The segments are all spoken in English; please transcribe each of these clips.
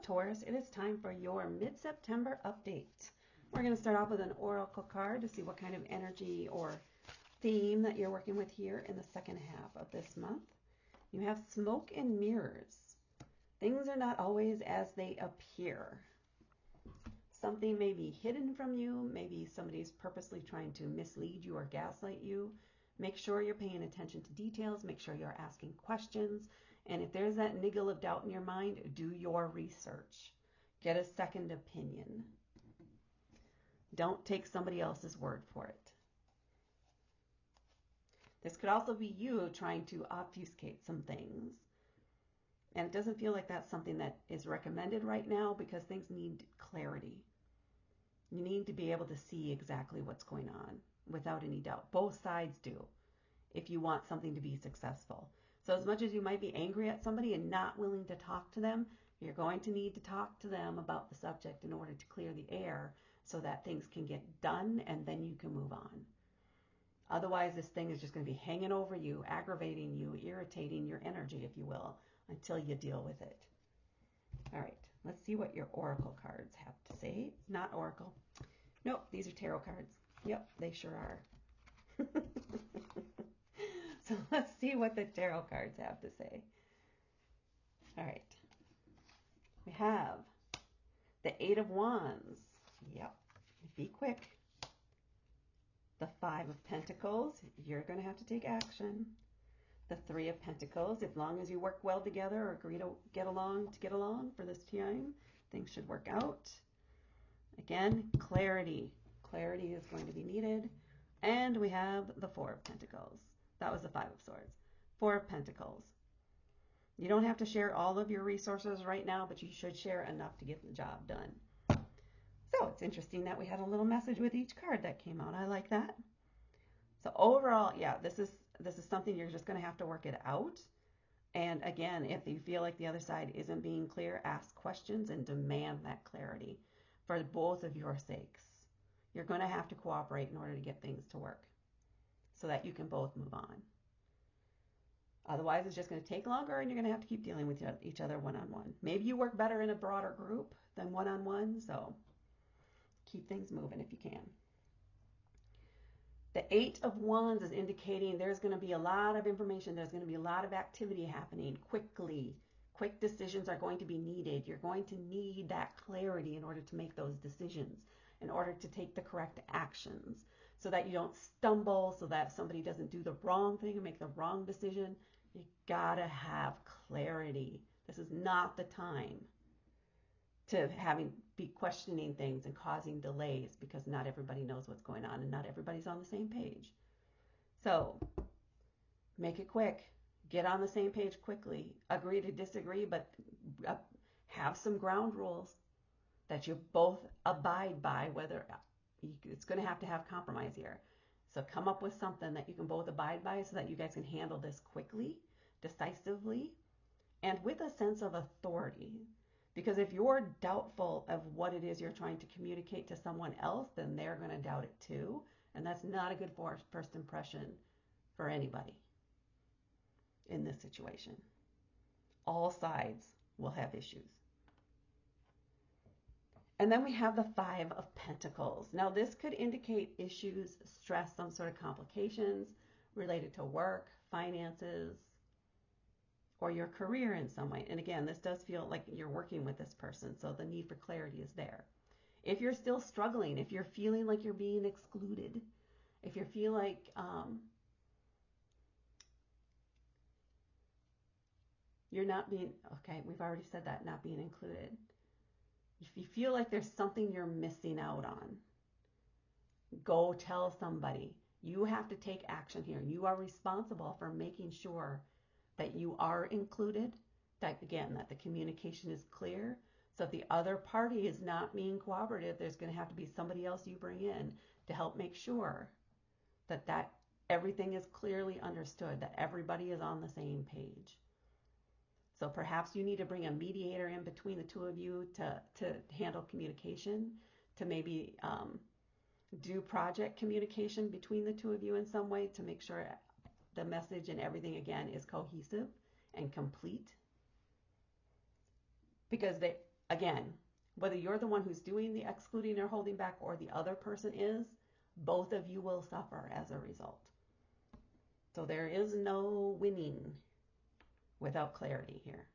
Taurus, it is time for your mid-September update. We're going to start off with an oracle card to see what kind of energy or theme that you're working with here in the second half of this month. You have smoke and mirrors. Things are not always as they appear. Something may be hidden from you. Maybe somebody's purposely trying to mislead you or gaslight you. Make sure you're paying attention to details. Make sure you're asking questions. And if there's that niggle of doubt in your mind, do your research. Get a second opinion. Don't take somebody else's word for it. This could also be you trying to obfuscate some things. And it doesn't feel like that's something that is recommended right now because things need clarity. You need to be able to see exactly what's going on without any doubt. Both sides do if you want something to be successful. So as much as you might be angry at somebody and not willing to talk to them, you're going to need to talk to them about the subject in order to clear the air so that things can get done and then you can move on. Otherwise, this thing is just going to be hanging over you, aggravating you, irritating your energy, if you will, until you deal with it. All right, let's see what your oracle cards have to say. Not oracle. Nope, these are tarot cards. Yep, they sure are. So let's see what the tarot cards have to say. All right. We have the Eight of Wands. Yep. Be quick. The Five of Pentacles. You're going to have to take action. The Three of Pentacles. As long as you work well together or agree to get along for this time, things should work out. Again, clarity. Clarity is going to be needed. And we have the Four of Pentacles. That was the Five of Swords. Four of Pentacles. You don't have to share all of your resources right now, but you should share enough to get the job done. So it's interesting that we had a little message with each card that came out. I like that. So overall, yeah, this is something you're just going to have to work it out. And again, if you feel like the other side isn't being clear, ask questions and demand that clarity for both of your sakes. You're going to have to cooperate in order to get things to work so that you can both move on. Otherwise, it's just going to take longer and you're going to have to keep dealing with each other one-on-one. Maybe you work better in a broader group than one-on-one, so keep things moving if you can. The Eight of Wands is indicating there's going to be a lot of information. There's going to be a lot of activity happening quickly. Quick decisions are going to be needed. You're going to need that clarity in order to make those decisions, in order to take the correct actions, so that you don't stumble, so that somebody doesn't do the wrong thing or make the wrong decision. You gotta have clarity. This is not the time to be questioning things and causing delays because not everybody knows what's going on and not everybody's on the same page. So make it quick. Get on the same page quickly. Agree to disagree, but have some ground rules that you both abide by, whether it's going to have compromise here. So come up with something that you can both abide by so that you guys can handle this quickly, decisively, and with a sense of authority. Because if you're doubtful of what it is you're trying to communicate to someone else, then they're going to doubt it too. And that's not a good first impression for anybody in this situation. All sides will have issues. And then we have the Five of Pentacles. Now this could indicate issues, stress, some sort of complications related to work, finances, or your career in some way. And again, this does feel like you're working with this person, so the need for clarity is there. If you're still struggling, if you're feeling like you're being excluded, if you feel like you're not being, okay, we've already said that, not being included. If you feel like there's something you're missing out on, go tell somebody. You have to take action here. You are responsible for making sure that you are included, that again, that the communication is clear. So if the other party is not being cooperative, there's going to have to be somebody else you bring in to help make sure that everything is clearly understood, that everybody is on the same page. So perhaps you need to bring a mediator in between the two of you to handle communication, to maybe do project communication between the two of you in some way to make sure the message and everything, again, is cohesive and complete. Because again, whether you're the one who's doing the excluding or holding back or the other person is, both of you will suffer as a result. So there is no winning without clarity here.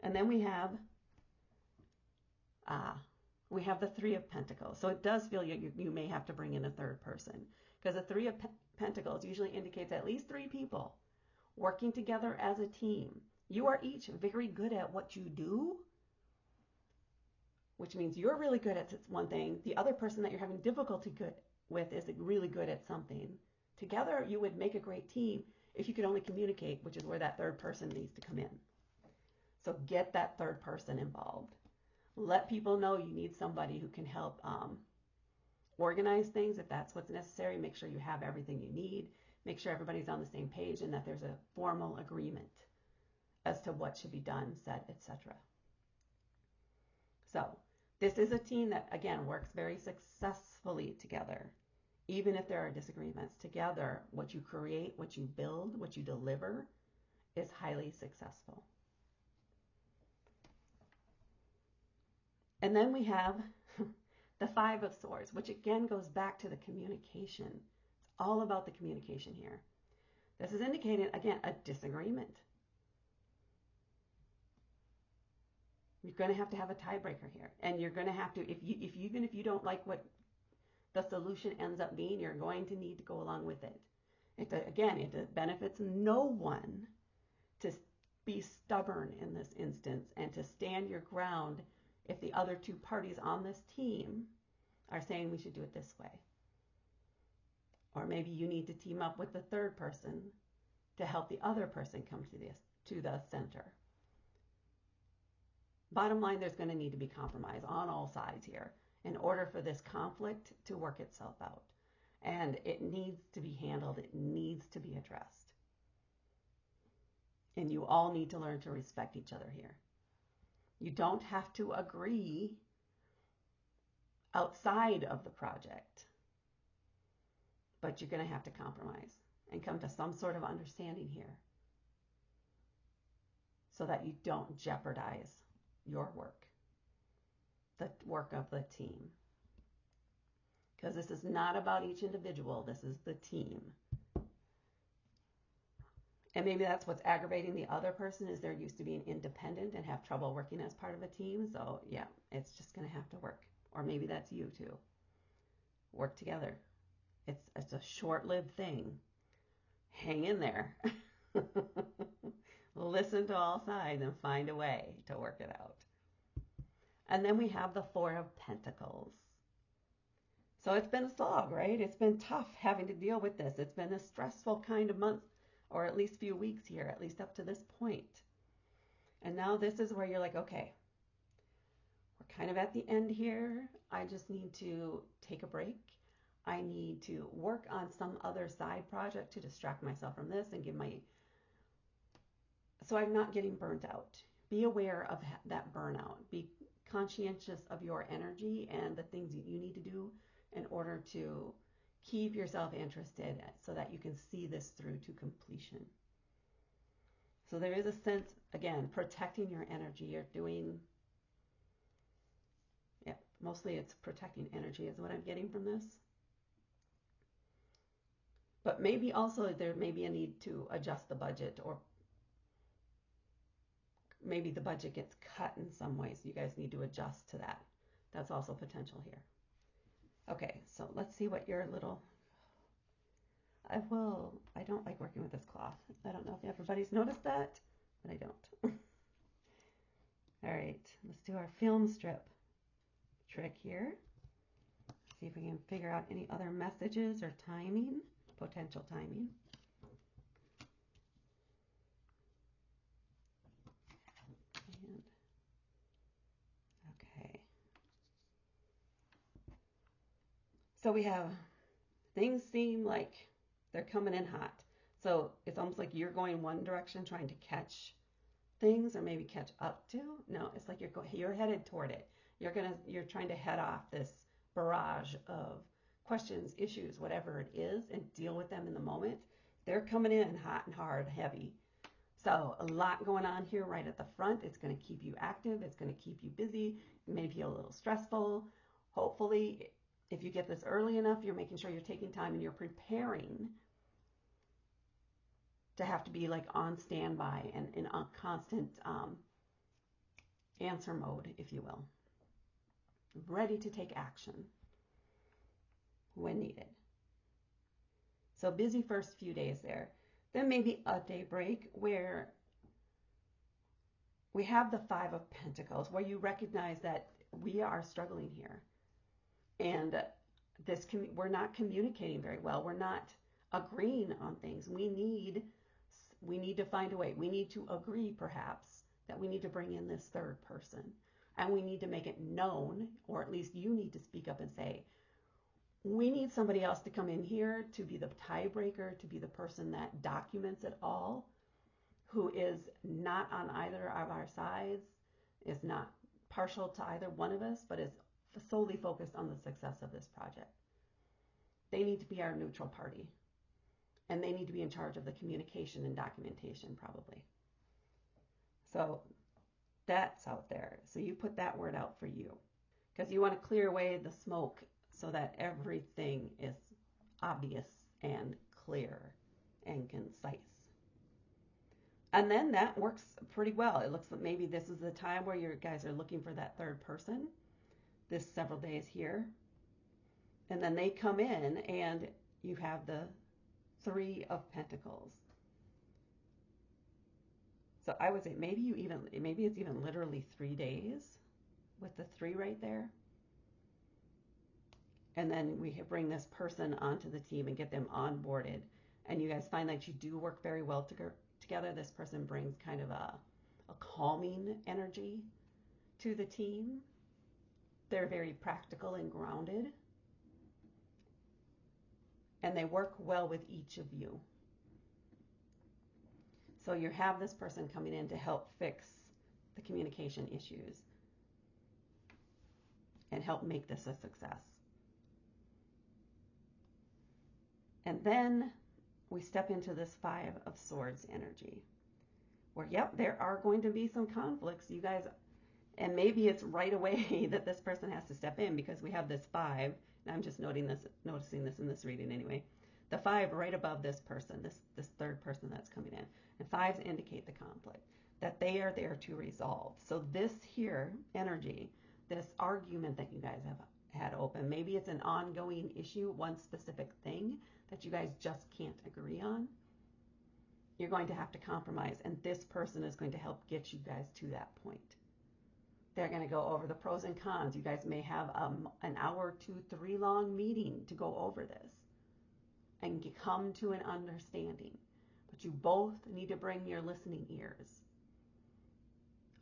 And then we have the Three of Pentacles. So it does feel you may have to bring in a third person, because the Three of Pentacles usually indicates at least three people working together as a team. You are each very good at what you do, which means you're really good at one thing. The other person that you're having difficulty with is really good at something. Together, you would make a great team if you could only communicate, which is where that third person needs to come in. So get that third person involved. Let people know you need somebody who can help organize things if that's what's necessary. Make sure you have everything you need. Make sure everybody's on the same page and that there's a formal agreement as to what should be done, said, etc. So this is a team that, again, works very successfully together. Even if there are disagreements, together, what you create, what you build, what you deliver is highly successful. And then we have the Five of Swords, which again goes back to the communication. It's all about the communication here. This is indicating, again, a disagreement. You're going to have a tiebreaker here. And you're going to have to, even if you don't like what the solution ends up being, you're going to need to go along with it. It benefits no one to be stubborn in this instance and to stand your ground if the other two parties on this team are saying we should do it this way. Or maybe you need to team up with the third person to help the other person come to the center. Bottom line, there's going to need to be compromise on all sides here in order for this conflict to work itself out. And it needs to be handled. It needs to be addressed. And you all need to learn to respect each other here. You don't have to agree outside of the project, but you're going to have to compromise and come to some sort of understanding here so that you don't jeopardize your work, the work of the team. Because this is not about each individual, this is the team. And maybe that's what's aggravating the other person, is they're used to being independent and have trouble working as part of a team. So yeah, it's just going to have to work. Or maybe that's you too. Work together. It's a short-lived thing. Hang in there. Listen to all sides and find a way to work it out. And then we have the Four of Pentacles. So it's been a slog, right? It's been tough having to deal with this. It's been a stressful kind of month, or at least few weeks here, at least up to this point. And now this is where you're like, okay, we're kind of at the end here. I just need to take a break. I need to work on some other side project to distract myself from this and so I'm not getting burnt out. Be aware of that burnout. Be conscientious of your energy and the things that you need to do in order to keep yourself interested so that you can see this through to completion. So there is a sense, again, protecting your energy. You're doing, mostly it's protecting energy is what I'm getting from this. But maybe also there may be a need to adjust the budget, or maybe the budget gets cut in some ways. You guys need to adjust to that. That's also potential here. Okay, so let's see what your little... I don't like working with this cloth. I don't know if everybody's noticed that, but I don't. All right, let's do our film strip trick here. See if we can figure out any other messages or timing, potential timing. And, okay. So we have things seem like they're coming in hot. So it's almost like you're going one direction trying to catch things, or maybe catch up to. No, it's like you're headed toward it. You're trying to head off this barrage of questions, issues, whatever it is, and deal with them in the moment. They're coming in hot and hard, heavy. So a lot going on here right at the front. It's going to keep you active. It's going to keep you busy, maybe a little stressful. Hopefully, if you get this early enough, you're making sure you're taking time and you're preparing to have to be like on standby and in a constant answer mode, if you will, ready to take action when needed. So busy first few days there. Then maybe a day break where we have the Five of Pentacles, where you recognize that we are struggling here. And we're not communicating very well. We're not agreeing on things. We need to find a way. We need to agree, perhaps, that we need to bring in this third person. And we need to make it known, or at least you need to speak up and say, we need somebody else to come in here to be the tiebreaker, to be the person that documents it all, who is not on either of our sides, is not partial to either one of us, but is solely focused on the success of this project. They need to be our neutral party. And they need to be in charge of the communication and documentation, probably. So that's out there. So you put that word out for you, because you want to clear away the smoke so that everything is obvious and clear and concise. And then that works pretty well. It looks like maybe this is the time where you guys are looking for that third person, this several days here. And then they come in and you have the Three of Pentacles. So I would say maybe it's even literally 3 days with the 3 right there. And then we bring this person onto the team and get them onboarded. And you guys find that you do work very well together. This person brings kind of a calming energy to the team. They're very practical and grounded. And they work well with each of you. So you have this person coming in to help fix the communication issues and help make this a success. And then we step into this Five of Swords energy where, yep, there are going to be some conflicts, you guys, and maybe it's right away that this person has to step in, because we have this 5, and I'm just noticing this in this reading anyway. The 5 right above this person, this third person that's coming in. And 5s indicate the conflict, that they are there to resolve. So this here energy, this argument that you guys have had open, maybe it's an ongoing issue, one specific thing that you guys just can't agree on. You're going to have to compromise, and this person is going to help get you guys to that point. They're going to go over the pros and cons. You guys may have an hour, 2, 3 long meeting to go over this and come to an understanding. But you both need to bring your listening ears.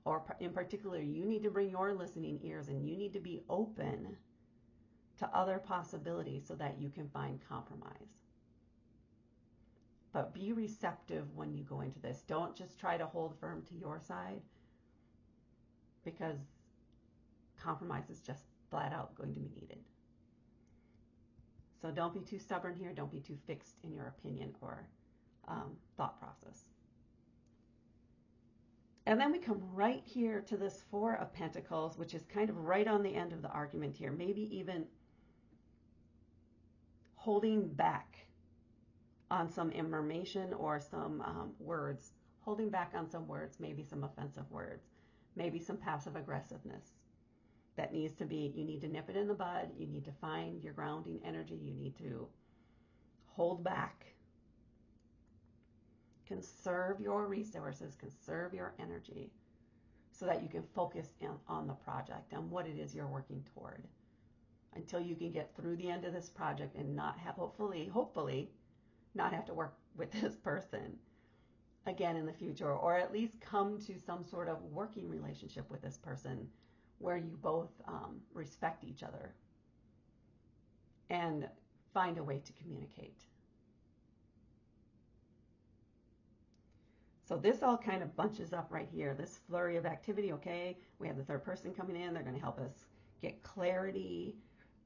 Or in particular, you need to bring your listening ears, and you need to be open to other possibilities so that you can find compromise. But be receptive when you go into this. Don't just try to hold firm to your side, because compromise is just flat out going to be needed. So don't be too stubborn here. Don't be too fixed in your opinion or thought process. And then we come right here to this Four of Pentacles, which is kind of right on the end of the argument here. Maybe even holding back on some information or some words. Holding back on some words, maybe some offensive words. Maybe some passive aggressiveness. That needs to be, you need to nip it in the bud. You need to find your grounding energy. You need to hold back. Conserve your resources, conserve your energy so that you can focus on the project and what it is you're working toward until you can get through the end of this project and not have, hopefully, not have to work with this person again in the future, or at least come to some sort of working relationship with this person where you both respect each other and find a way to communicate. So this all kind of bunches up right here, this flurry of activity. Okay, we have the third person coming in. They're going to help us get clarity.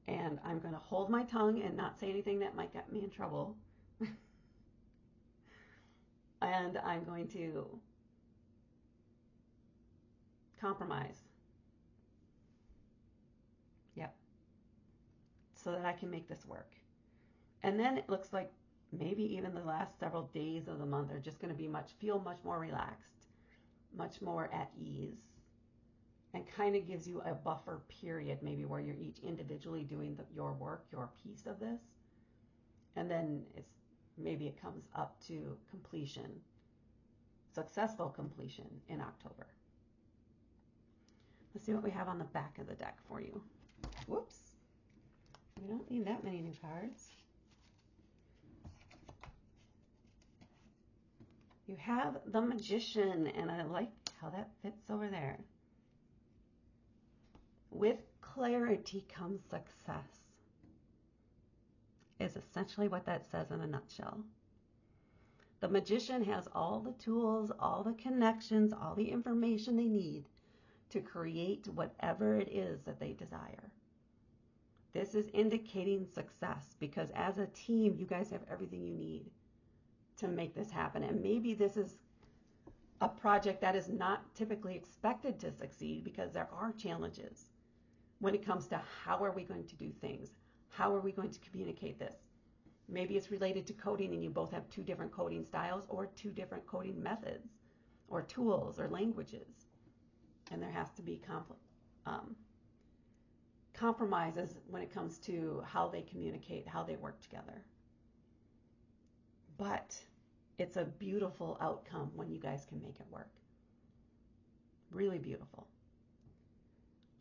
And I'm going to hold my tongue and not say anything that might get me in trouble. and I'm going to compromise. Yep. So that I can make this work. And then it looks like maybe even the last several days of the month are just going to be feel much more relaxed, much more at ease, and kind of gives you a buffer period maybe where you're each individually doing your work, your piece of this, and then maybe it comes up to completion, successful completion in October. Let's see what we have on the back of the deck for you. Whoops. We don't need that many new cards. You have the Magician, and I like how that fits over there. With clarity comes success, is essentially what that says in a nutshell. The Magician has all the tools, all the connections, all the information they need to create whatever it is that they desire. This is indicating success because as a team, you guys have everything you need to make this happen. And maybe this is a project that is not typically expected to succeed because there are challenges when it comes to how are we going to do things? How are we going to communicate this? Maybe it's related to coding and you both have two different coding styles or two different coding methods or tools or languages. And there has to be compromises when it comes to how they communicate, how they work together. But it's a beautiful outcome when you guys can make it work. Really beautiful.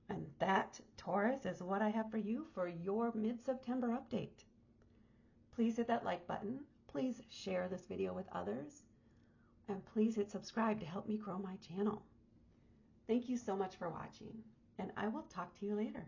And that, Taurus, is what I have for you for your mid-September update. Please hit that like button. Please share this video with others. And please hit subscribe to help me grow my channel. Thank you so much for watching, and I will talk to you later.